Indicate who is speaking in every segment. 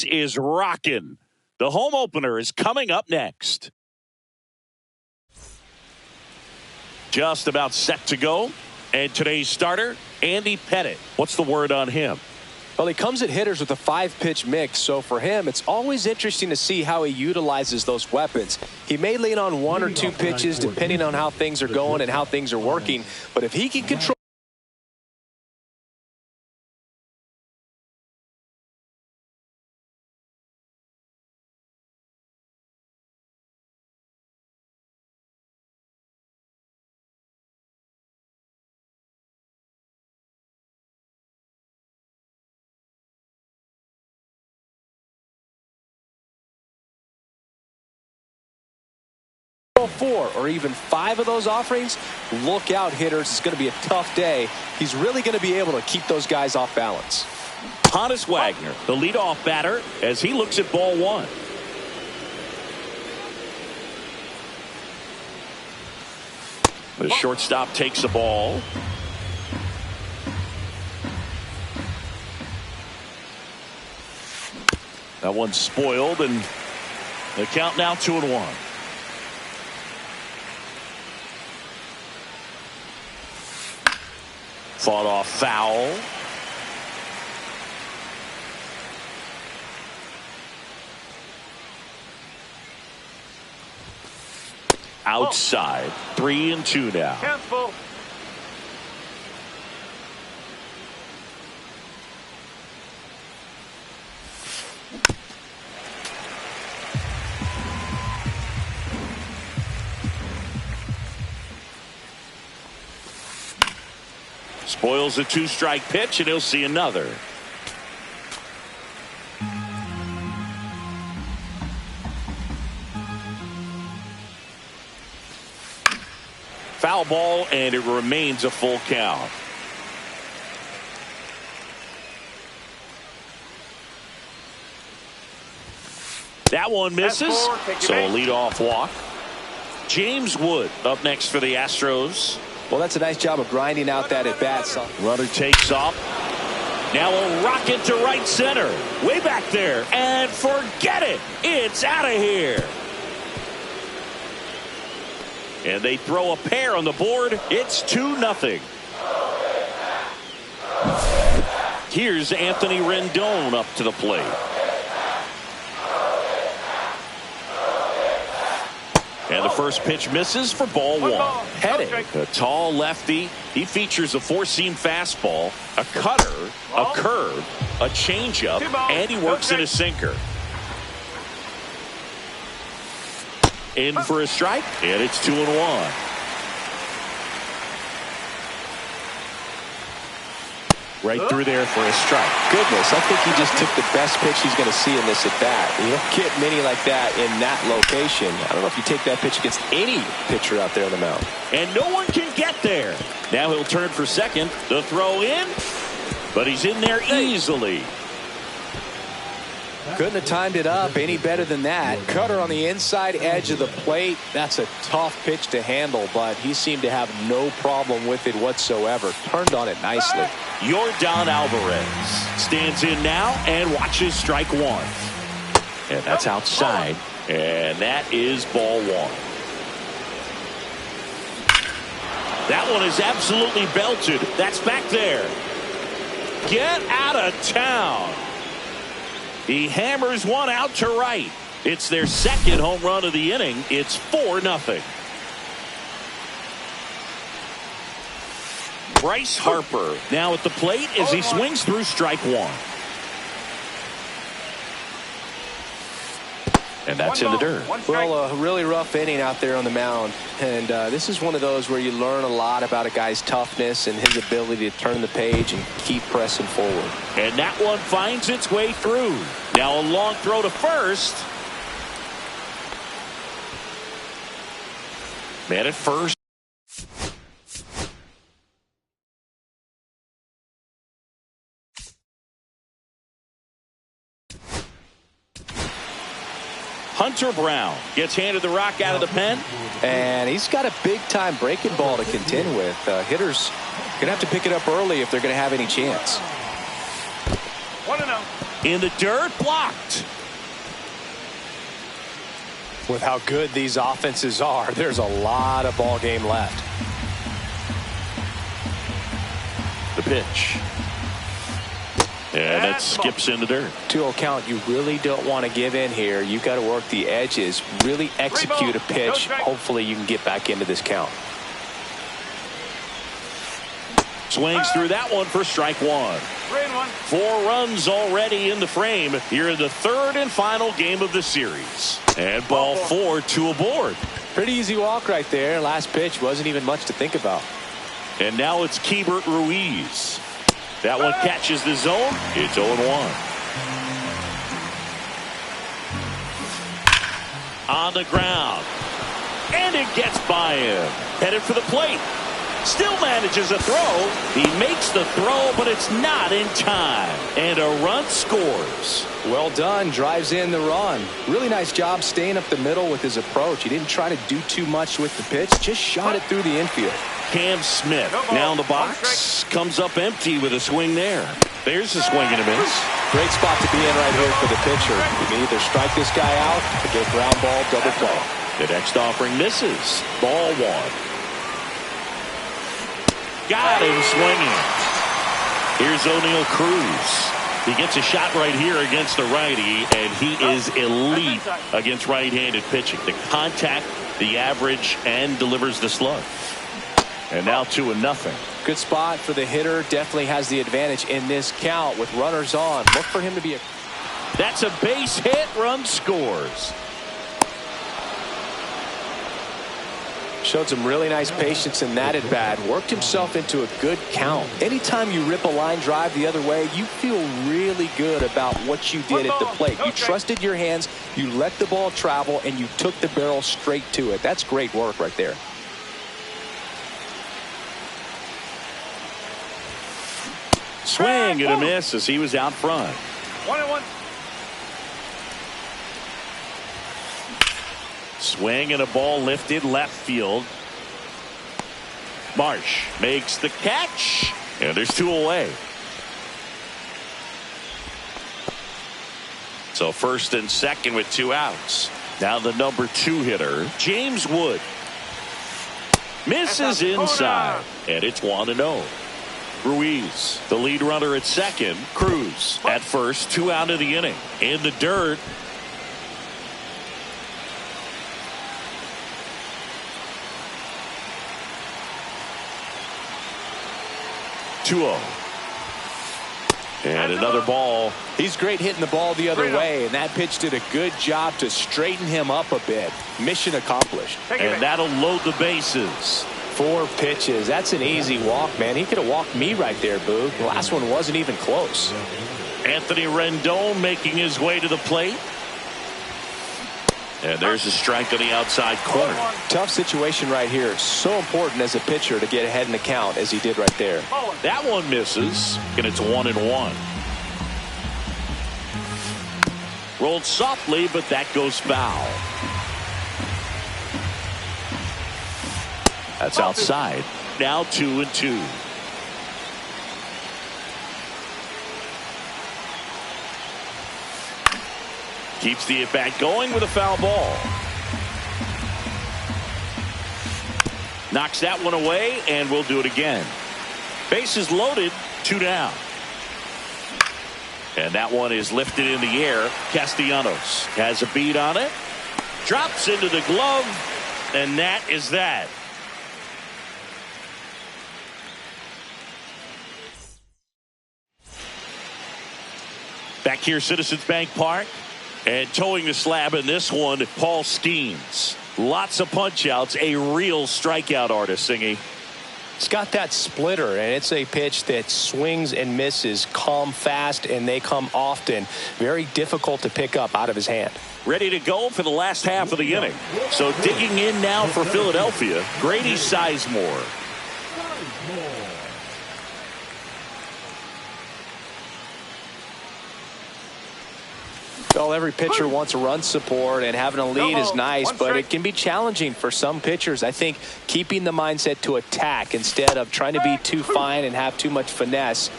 Speaker 1: is rocking. The home opener is coming up next. Just about set to go. And today's starter, Andy Pettitte. What's the word on him?
Speaker 2: Well, he comes at hitters with a 5-pitch mix, so for him, it's always interesting to see how he utilizes those weapons. He may lean on 1 or 2 pitches depending on how things are going and how things are working, but if he can control four or even 5 of those offerings, look out, hitters. It's going to be a tough day. He's really going to be able to keep those guys off balance.
Speaker 1: Honus Wagner, the leadoff batter, as he looks at ball 1. The shortstop takes the ball. That one's spoiled, and the count now 2-1. Fought off foul. Outside. 3-2 now.
Speaker 3: Cancel.
Speaker 1: Spoils a 2-strike pitch, and he'll see another. Foul ball, and it remains a full count. That one misses, so a leadoff walk. James Wood up next for the Astros.
Speaker 2: Well, that's a nice job of grinding out that at bat.
Speaker 1: Runner takes off. Now a rocket to right center. Way back there. And forget it. It's out of here. And they throw a pair on the board. It's 2-0. Here's Anthony Rendon up to the plate. And the first pitch misses for ball 1.
Speaker 2: Pettitte,
Speaker 1: the tall lefty. He features a 4-seam fastball, a cutter, a curve, a changeup, and he works in a sinker. In for a strike, and it's 2-1. Right through there for a strike.
Speaker 2: Goodness, I think he just took the best pitch he's going to see in this at bat. You don't get many like that in that location. I don't know if you take that pitch against any pitcher out there on the mound.
Speaker 1: And no one can get there. Now he'll turn for second. The throw in, but he's in there easily.
Speaker 2: Couldn't have timed it up any better than that. Cutter on the inside edge of the plate. That's a tough pitch to handle, but he seemed to have no problem with it whatsoever. Turned on it nicely.
Speaker 1: Yordan Alvarez stands in now and watches strike 1. And that's outside. And that is ball 1. That one is absolutely belted. That's back there. Get out of town. He hammers one out to right. It's their second home run of the inning. It's 4-0. Bryce Harper now at the plate as he swings through strike 1. And that's in the dirt.
Speaker 2: Well, a really rough inning out there on the mound. And this is one of those where you learn a lot about a guy's toughness and his ability to turn the page and keep pressing forward.
Speaker 1: And that one finds its way through. Now a long throw to first. Man at first. Hunter Brown gets handed the rock out of the pen.
Speaker 2: And he's got a big-time breaking ball to contend with. Hitters going to have to pick it up early if they're going to have any chance.
Speaker 3: 1-0.
Speaker 1: In the dirt, blocked.
Speaker 2: With how good these offenses are, there's a lot of ball game left.
Speaker 1: The pitch. And it skips in the dirt.
Speaker 2: 2-0 count. You really don't want to give in here. You've got to work the edges, really execute a pitch. Hopefully you can get back into this count.
Speaker 1: Swings through that one for strike one. 4 runs already in the frame here in the third and final game of the series. And ball 4, 2 aboard.
Speaker 2: Pretty easy walk right there. Last pitch wasn't even much to think about.
Speaker 1: And now it's Keibert Ruiz. That one catches the zone. It's 0-1. On the ground. And it gets by him. Headed for the plate. Still manages a throw. He makes the throw, but it's not in time. And a run scores.
Speaker 2: Well done. Drives in the run. Really nice job staying up the middle with his approach. He didn't try to do too much with the pitch. Just shot it through the infield.
Speaker 1: Cam Smith now in the box. Comes up empty with a swing there. There's a swing and a miss.
Speaker 2: Great spot to be in right here for the pitcher. You can either strike this guy out or get ground ball, double play.
Speaker 1: The next offering misses. Ball 1. Got him swinging. Here's O'Neal Cruz. He gets a shot right here against the righty, and he is elite against right-handed pitching. The contact, the average, and delivers the slug. And now 2-0.
Speaker 2: Good spot for the hitter. Definitely has the advantage in this count with runners on. Look for him to be a...
Speaker 1: That's a base hit. Run scores.
Speaker 2: Showed some really nice patience in that at bat. Worked himself into a good count. Anytime you rip a line drive the other way, you feel really good about what you did at the plate. You trusted your hands, you let the ball travel, and you took the barrel straight to it. That's great work right there.
Speaker 1: Swing and a miss as he was out front.
Speaker 3: 1-1.
Speaker 1: Swing and a ball lifted left field. Marsh makes the catch, and there's 2 away. So first and second with 2 outs. Now the number 2 hitter, James Wood. Misses inside, and it's 1-0. Ruiz, the lead runner at second. Cruz at first, 2 out of the inning. In the dirt. And another ball.
Speaker 2: He's great hitting the ball the other way, and that pitch did a good job to straighten him up a bit. Mission accomplished.
Speaker 1: And that'll load the bases.
Speaker 2: 4 pitches. That's an easy walk, man. He could have walked me right there, Boo. The last one wasn't even close.
Speaker 1: Anthony Rendon making his way to the plate. And there's a strike on the outside corner.
Speaker 2: Tough situation right here. So important as a pitcher to get ahead in the count as he did right there.
Speaker 1: That one misses, and it's 1-1. Rolled softly, but that goes foul. That's outside. Now 2-2. Keeps the at-bat going with a foul ball. Knocks that one away, and we'll do it again. Bases loaded, 2 down. And that one is lifted in the air. Castellanos has a beat on it. Drops into the glove, and that is that. Back here, Citizens Bank Park. And towing the slab in this one, Paul Skeens. Lots of punch outs, a real strikeout artist, Singy.
Speaker 2: It's got that splitter, and it's a pitch that swings and misses, come fast, and they come often. Very difficult to pick up out of his hand.
Speaker 1: Ready to go for the last half of the inning. So digging in now for Philadelphia, Grady Sizemore.
Speaker 2: Well, every pitcher wants run support, and having a lead is nice, but it can be challenging for some pitchers. I think keeping the mindset to attack instead of trying to be too fine and have too much finesse.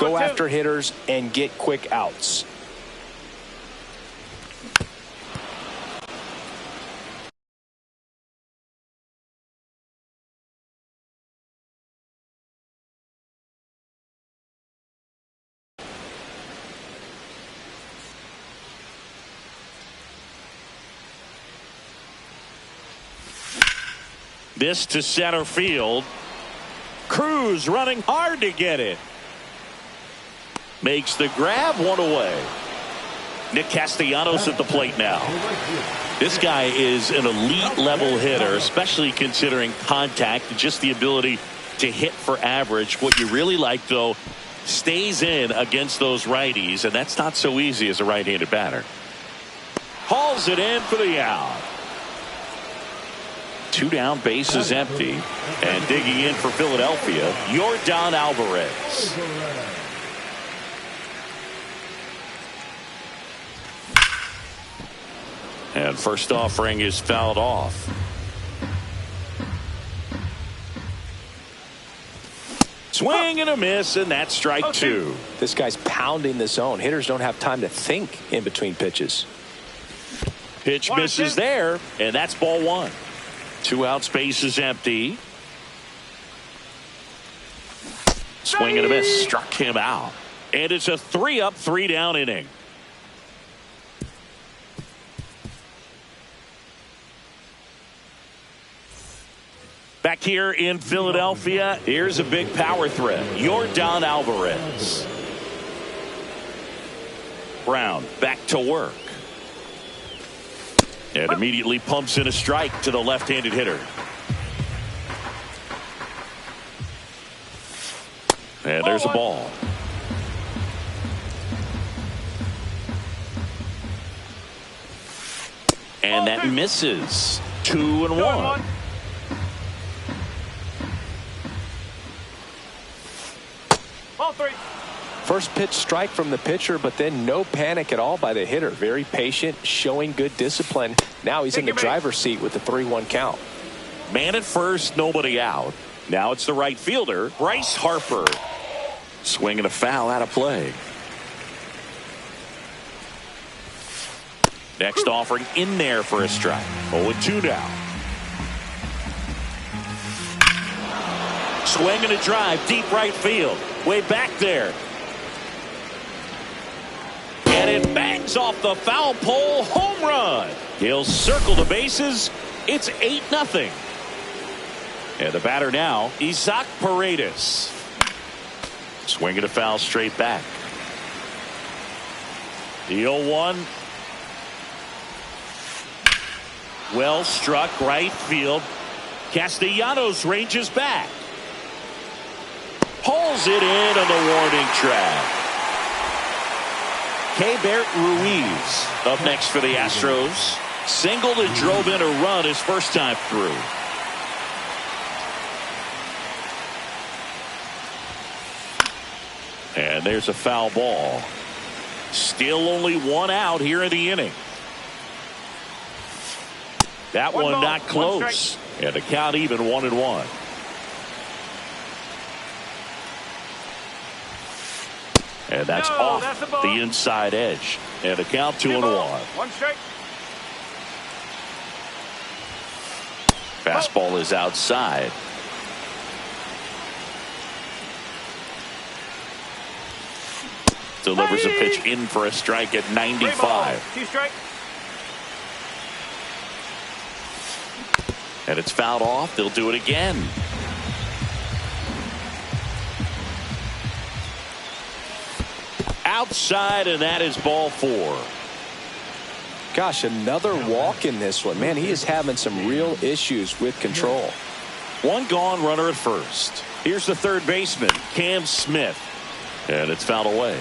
Speaker 2: Go after hitters and get quick outs.
Speaker 1: This to center field. Cruz running hard to get it. Makes the grab, one away. Nick Castellanos at the plate now. This guy is an elite level hitter, especially considering contact and just the ability to hit for average. What you really like, though, stays in against those righties, and that's not so easy as a right-handed batter. Hauls it in for the out. 2 down, bases empty, and digging in for Philadelphia, Yordan Alvarez. And first offering is fouled off. Swing and a miss, and that's strike 2.
Speaker 2: This guy's pounding the zone. Hitters don't have time to think in between pitches.
Speaker 1: Pitch misses there, and that's ball 1. 2 outs, base is empty. Swing and a miss, struck him out. And it's a 3-up, 3-down inning. Back here in Philadelphia, here's a big power threat. Yordan Alvarez. Brown back to work. And immediately pumps in a strike to the left-handed hitter. And there's a ball. And that misses. 2-1.
Speaker 2: First pitch strike from the pitcher, but then no panic at all by the hitter. Very patient, showing good discipline. Now he's in the driver's seat with the 3-1 count.
Speaker 1: Man at first, nobody out. Now it's the right fielder, Bryce Harper. Swinging a foul out of play. Next offering in there for a strike. 0-2 now. Swing and a drive, deep right field. Way back there. And it bangs off the foul pole. Home run. He'll circle the bases. It's 8-0. And the batter now, Isaac Paredes. Swinging a foul straight back. The 0-1. Well struck right field. Castellanos ranges back. Pulls it in on the warning track. Keibert Ruiz up next for the Astros. Singled and drove in a run his first time through. And there's a foul ball. Still only 1 out here in the inning. That one not close. And the count even 1-1. And that's off the inside edge. And the count 2-1.
Speaker 3: 1 strike.
Speaker 1: Fastball is outside. Delivers a pitch in for a strike at 95.
Speaker 3: 2 strike.
Speaker 1: And it's fouled off. They'll do it again. Outside, and that is ball 4.
Speaker 2: Gosh, another walk in this one. Man, he is having some real issues with control.
Speaker 1: 1 gone, runner at first. Here's the third baseman, Cam Smith. And it's fouled away.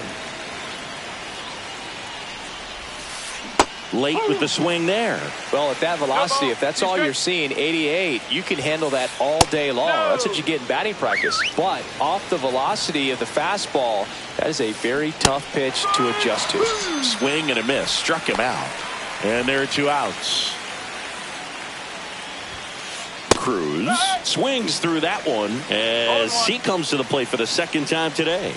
Speaker 1: Late with the swing there.
Speaker 2: Well, at that velocity, if that's all you're seeing, 88, you can handle that all day long. That's what you get in batting practice. But off the velocity of the fastball, that is a very tough pitch to adjust to.
Speaker 1: Swing and a miss. Struck him out. And there are 2 outs. Cruz swings through that one as he comes to the plate for the second time today.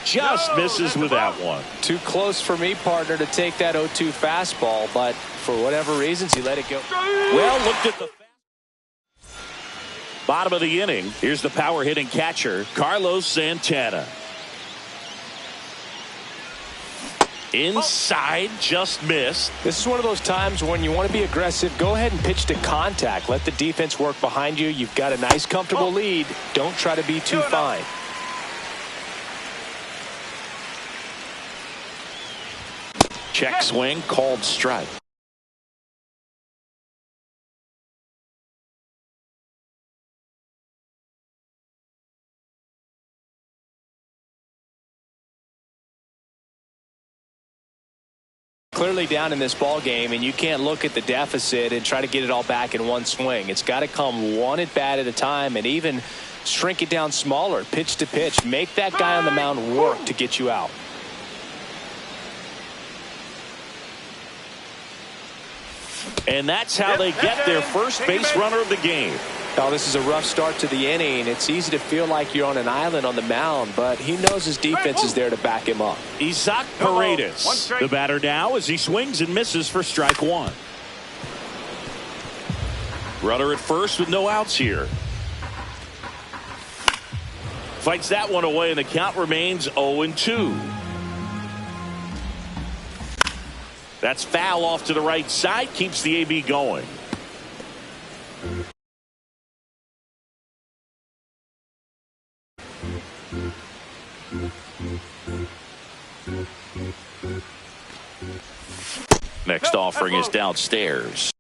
Speaker 1: Just misses with that one.
Speaker 2: Too close for me, partner, to take that 0-2 fastball, but for whatever reasons, he let it go.
Speaker 1: Well, looked at the bottom of the inning. Here's the power hitting catcher, Carlos Santana. Inside, just missed.
Speaker 2: This is one of those times when you want to be aggressive. Go ahead and pitch to contact. Let the defense work behind you. You've got a nice, comfortable lead. Don't try to be too fine.
Speaker 1: Check swing, called strike.
Speaker 2: Clearly down in this ball game, and you can't look at the deficit and try to get it all back in one swing. It's got to come one at bat at a time, and even shrink it down smaller, pitch to pitch. Make that guy on the mound work to get you out.
Speaker 1: And that's how they get their first base runner of the game.
Speaker 2: Now, this is a rough start to the inning. It's easy to feel like you're on an island on the mound, but he knows his defense is there to back him up.
Speaker 1: Isaac Paredes, the batter now, as he swings and misses for strike one. Runner at first with no outs here. Fights that one away, and the count remains 0-2. That's foul off to the right side, keeps the AB going. Next offering is downstairs.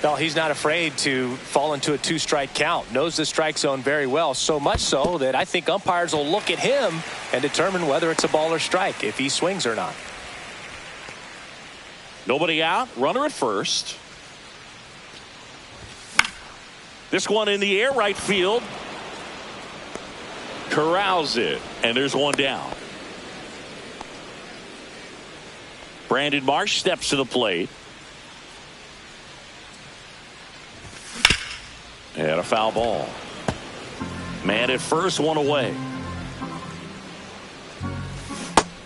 Speaker 2: Well, he's not afraid to fall into a two-strike count. Knows the strike zone very well, so much so that I think umpires will look at him and determine whether it's a ball or strike, if he swings or not.
Speaker 1: Nobody out, runner at first. This one in the air, right field. Corrals it, and there's one down. Brandon Marsh steps to the plate. And a foul ball. Man at first, one away.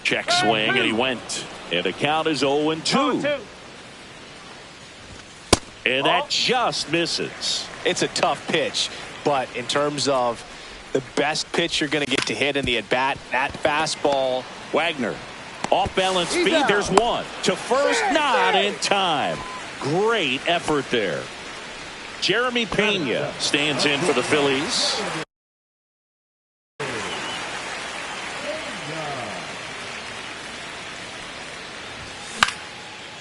Speaker 1: Check swing, and he went. And the count is 0-2. And that just misses.
Speaker 2: It's a tough pitch, but in terms of the best pitch you're going to get to hit in the at-bat, that fastball.
Speaker 1: Wagner, off-balance speed, there's one. To first, not in time. Great effort there. Jeremy Pena stands in for the Phillies.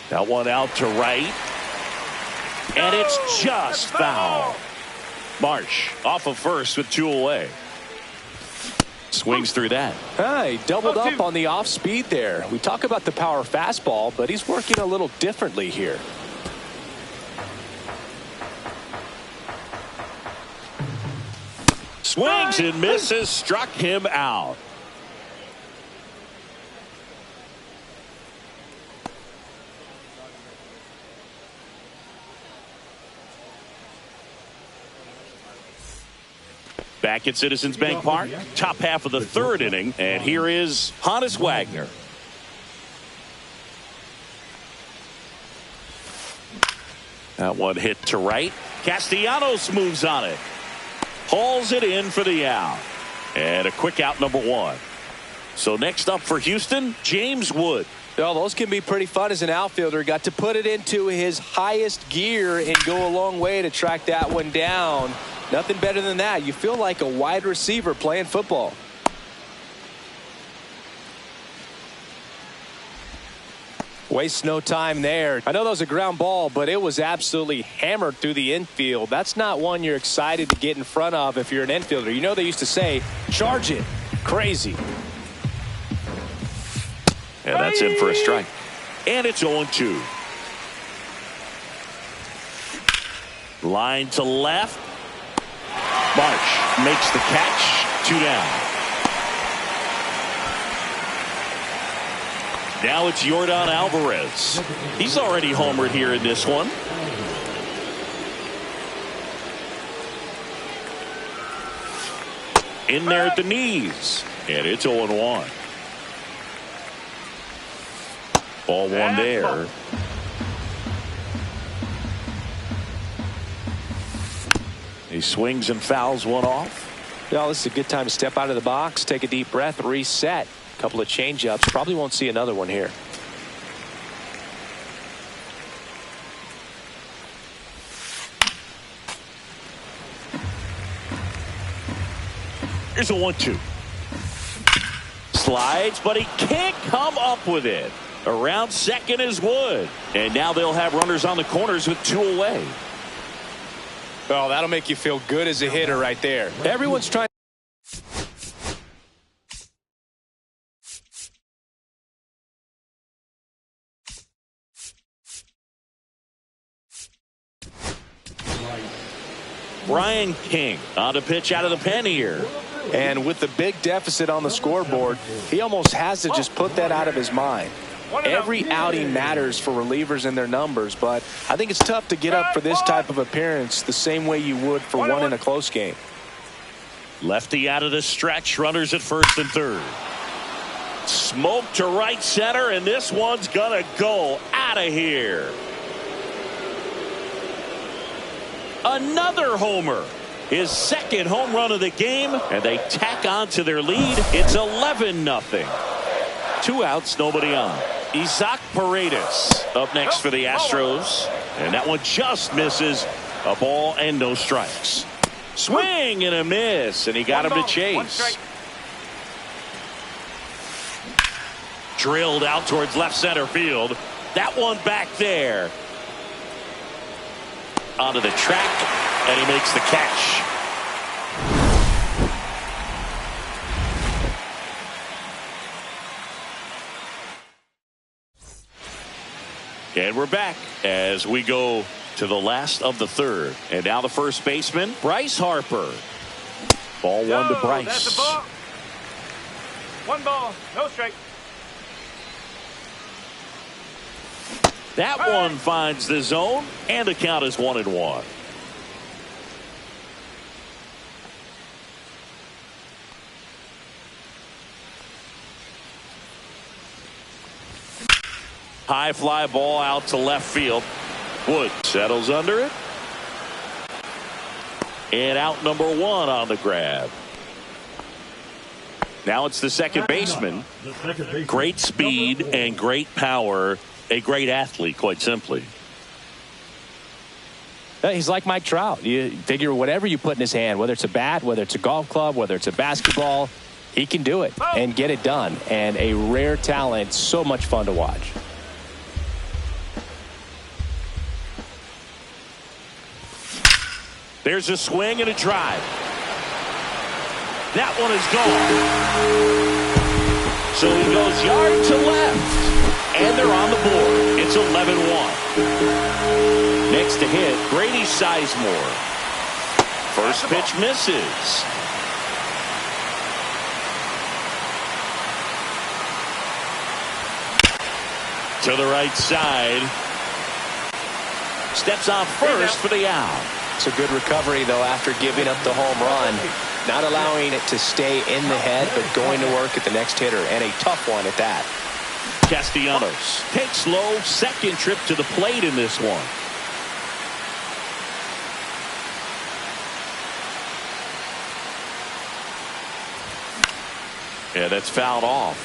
Speaker 1: That one out to right. And it's just foul. Marsh off of first with two away. Swings through that.
Speaker 2: He doubled up on the off speed there. We talk about the power fastball, but he's working a little differently here.
Speaker 1: Swings and misses, struck him out. Back at Citizens Bank Park, top half of the third inning, and here is Honus Wagner. That one hit to right. Castellanos moves on it. Hauls it in for the out. And a quick out, number one. So next up for Houston, James Wood.
Speaker 2: Well, those can be pretty fun as an outfielder. Got to put it into his highest gear and go a long way to track that one down. Nothing better than that. You feel like a wide receiver playing football. Wastes no time there. I know that was a ground ball, but it was absolutely hammered through the infield. That's not one you're excited to get in front of if you're an infielder. You know they used to say, charge it. Crazy.
Speaker 1: And that's in for a strike. And it's 0-2. Line to left. Marsh makes the catch. Two down. Now it's Yordan Alvarez. He's already homered here in this one. In there at the knees. And it's 0-1. Ball one there. He swings and fouls one off.
Speaker 2: Well, this is a good time to step out of the box, take a deep breath, reset. A couple of change-ups. Probably won't see another one here.
Speaker 1: Here's a 1-2. Slides, but he can't come up with it. Around second is Wood. And now they'll have runners on the corners with 2 away.
Speaker 2: Oh, that'll make you feel good as a hitter right there. Everyone's trying.
Speaker 1: Brian King on to pitch out of the pen here.
Speaker 2: And with the big deficit on the scoreboard, he almost has to just put that out of his mind. Every outing matters for relievers and their numbers, but I think it's tough to get up for this type of appearance the same way you would for one in a close game.
Speaker 1: Lefty out of the stretch, runners at first and third. Smoke to right center, and this one's gonna go out of here. Another homer. His second home run of the game, and they tack on to their lead. It's 11-0. 2 outs, nobody on. Isaac Paredes up next for the Astros, and that one just misses. A ball and no strikes. Swing and a miss, and he got him to chase. Drilled out towards left center field. That one back there. Onto the track, and he makes the catch. And we're back as we go to the last of the third. And now the first baseman, Bryce Harper. Ball 1 to Bryce.
Speaker 3: That's the ball. 1 ball, no strike.
Speaker 1: That one finds the zone, and the count is 1-1. High fly ball out to left field. Wood settles under it. And out number 1 on the grab. Now it's the second baseman. Great speed and great power. A great athlete, quite simply.
Speaker 2: He's like Mike Trout. You figure whatever you put in his hand, whether it's a bat, whether it's a golf club, whether it's a basketball, he can do it and get it done. And a rare talent, so much fun to watch.
Speaker 1: There's a swing and a drive. That one is gone. So he goes yard to left. And they're on the board. It's 11-1. Next to hit, Grady Sizemore. First pitch misses. To the right side. Steps on first for the out.
Speaker 2: It's a good recovery, though, after giving up the home run. Not allowing it to stay in the head, but going to work at the next hitter. And a tough one at that.
Speaker 1: Castellanos takes slow second trip to the plate in this one. Yeah, that's fouled off.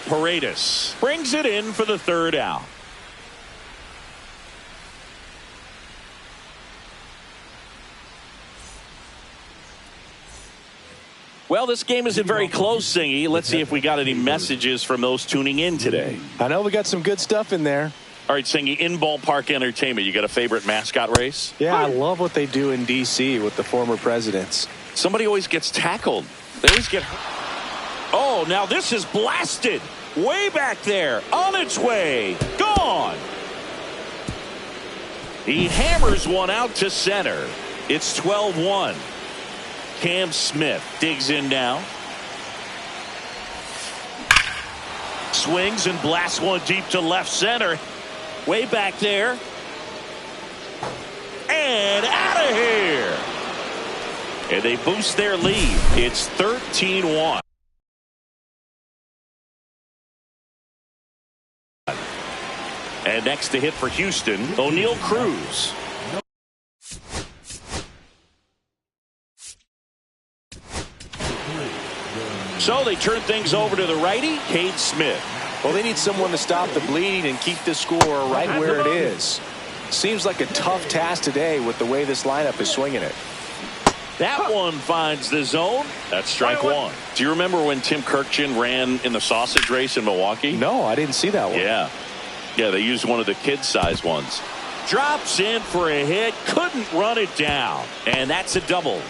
Speaker 1: Paredes brings it in for the third out. Well, this game isn't very close, Singy. Let's see if we got any messages from those tuning in today.
Speaker 2: I know we got some good stuff in there.
Speaker 1: All right, Singy, in ballpark entertainment, you got a favorite mascot race?
Speaker 2: Yeah, I love what they do in D.C. with the former presidents.
Speaker 1: Somebody always gets tackled. They always get hurt. Oh, now this is blasted. Way back there. On its way. Gone. He hammers one out to center. It's 12-1. Cam Smith digs in now. Swings and blasts one deep to left center. Way back there. And out of here. And they boost their lead. It's 13-1. And next to hit for Houston, O'Neal Cruz. So they turn things over to the righty, Cade Smith.
Speaker 2: Well, they need someone to stop the bleeding and keep the score right where it is. Seems like a tough task today with the way this lineup is swinging it.
Speaker 1: That one finds the zone. That's strike one. Do you remember when Tim Kirkjian ran in the sausage race in Milwaukee?
Speaker 2: No, I didn't see that one.
Speaker 1: Yeah, they used one of the kid-size ones. Drops in for a hit. Couldn't run it down. And that's a double.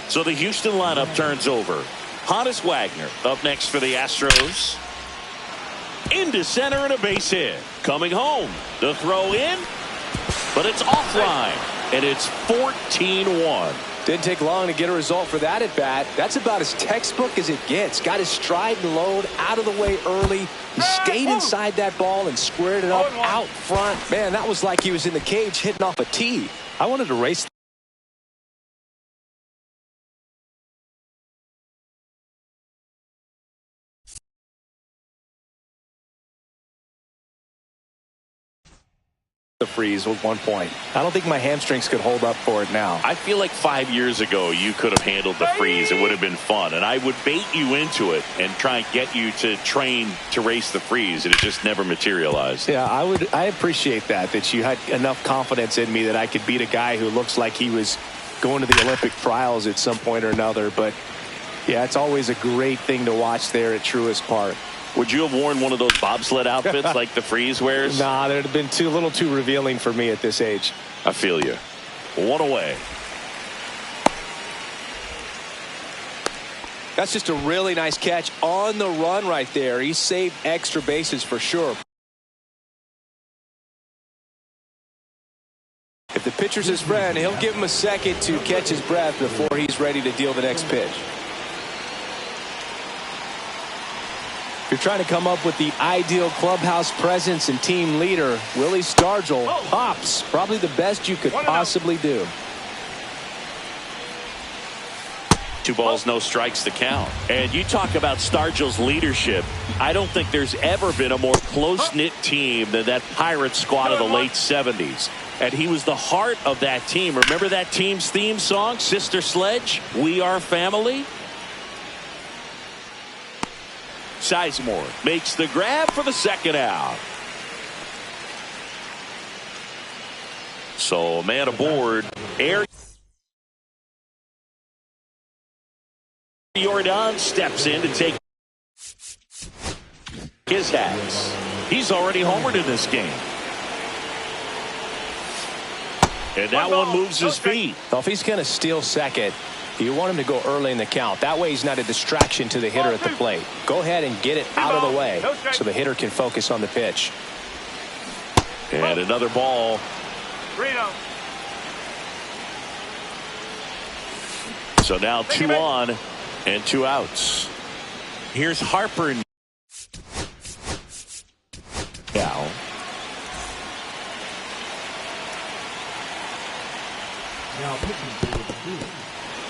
Speaker 1: So the Houston lineup turns over. Honus Wagner up next for the Astros. Into center and a base hit. Coming home. The throw in. But it's offline. And it's 14-1.
Speaker 2: Didn't take long to get a result for that at bat. That's about as textbook as it gets. Got his stride and load out of the way early. He stayed inside that ball and squared it up out front. Man, that was like he was in the cage hitting off a tee. I wanted to race the freeze with 1 point. I don't think my hamstrings could hold up for it now.
Speaker 1: I feel like 5 years ago you could have handled the freeze. It would have been fun. And I would bait you into it and try and get you to train to race the freeze. And it just never materialized.
Speaker 2: Yeah, I appreciate that you had enough confidence in me that I could beat a guy who looks like he was going to the Olympic trials at some point or another. But yeah, it's always a great thing to watch there at Truist Park.
Speaker 1: Would you have worn one of those bobsled outfits like the freeze wears?
Speaker 2: Nah, that would have been a little too revealing for me at this age.
Speaker 1: I feel you. One away.
Speaker 2: That's just a really nice catch on the run right there. He saved extra bases for sure. If the pitcher's his friend, he'll give him a second to catch his breath before he's ready to deal the next pitch. If you're trying to come up with the ideal clubhouse presence and team leader, Willie Stargell pops. Probably the best you could possibly do.
Speaker 1: 2 balls, no strikes to count. And you talk about Stargell's leadership. I don't think there's ever been a more close-knit team than that Pirates squad of the late 70s. And he was the heart of that team. Remember that team's theme song, Sister Sledge? We Are Family? Sizemore makes the grab for the second out. So man aboard. Jordan steps in to take his hats. He's already homered in this game. And that one moves his feet.
Speaker 2: Well, if he's going to steal second, you want him to go early in the count. That way he's not a distraction to the hitter at the plate. Go ahead and get it out of the way so the hitter can focus on the pitch.
Speaker 1: And another ball. So now 2 on and 2 outs. Here's Harper now.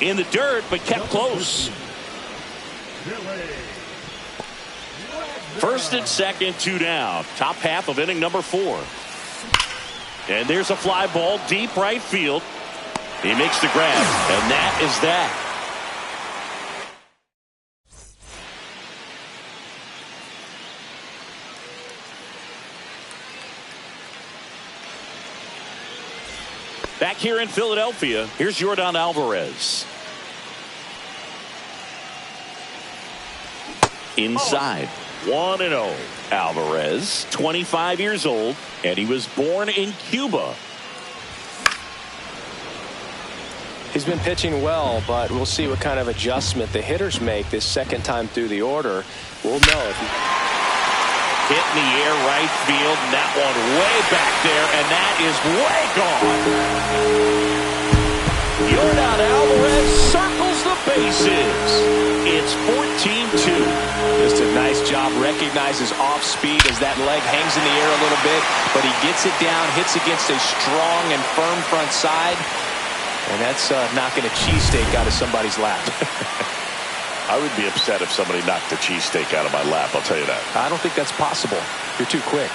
Speaker 1: In the dirt, but kept close. First and second, 2 down. Top half of inning number 4. And there's a fly ball deep right field. He makes the grab, and that is that. Back here in Philadelphia, here's Yordan Alvarez. Inside, 1-0. Alvarez, 25 years old, and he was born in Cuba.
Speaker 2: He's been pitching well, but we'll see what kind of adjustment the hitters make this second time through the order. We'll know if he...
Speaker 1: Hit in the air right field, and that one way back there, and that is way gone. Yordan Alvarez circles the bases. It's 14-2.
Speaker 2: Just a nice job. Recognizes off speed as that leg hangs in the air a little bit, but he gets it down, hits against a strong and firm front side, and that's knocking a cheesesteak out of somebody's lap.
Speaker 1: I would be upset if somebody knocked the cheesesteak out of my lap, I'll tell you that.
Speaker 2: I don't think that's possible. You're too quick.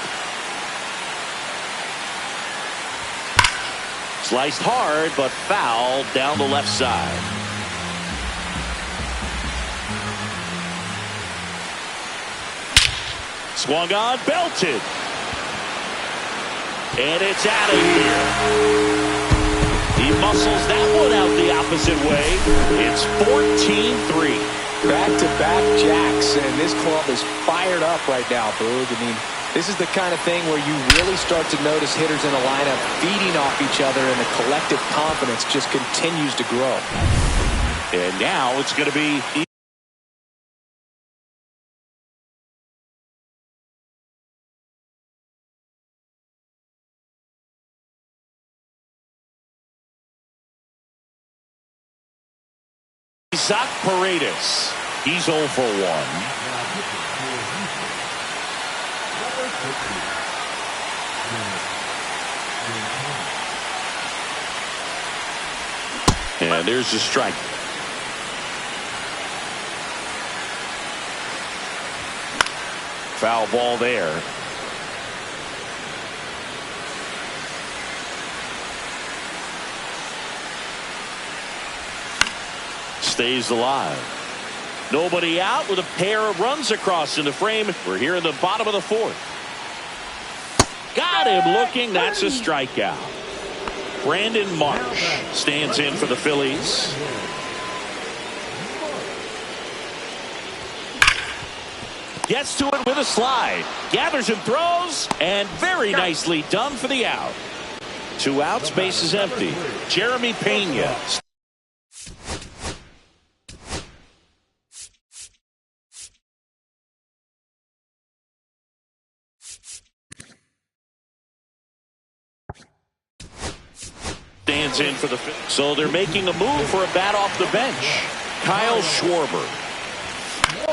Speaker 1: Sliced hard, but fouled down the left side. Swung on, belted. And it's out of here. He muscles that one out the opposite way. It's 14-3.
Speaker 2: Back-to-back jacks, and this club is fired up right now, Boog. I mean, this is the kind of thing where you really start to notice hitters in a lineup feeding off each other, and the collective confidence just continues to grow.
Speaker 1: And now it's going to be Isaac Paredes. He's 0 for 1. And there's the strike. Foul ball there. Stays alive. Nobody out with a pair of runs across in the frame. We're here in the bottom of the 4th. Got him looking. That's a strikeout. Brandon Marsh stands in for the Phillies. Gets to it with a slide. Gathers and throws. And very nicely done for the out. 2 outs, base is empty. Jeremy Pena. Stands in for the Phillies. So they're making a move for a bat off the bench. Kyle Schwarber.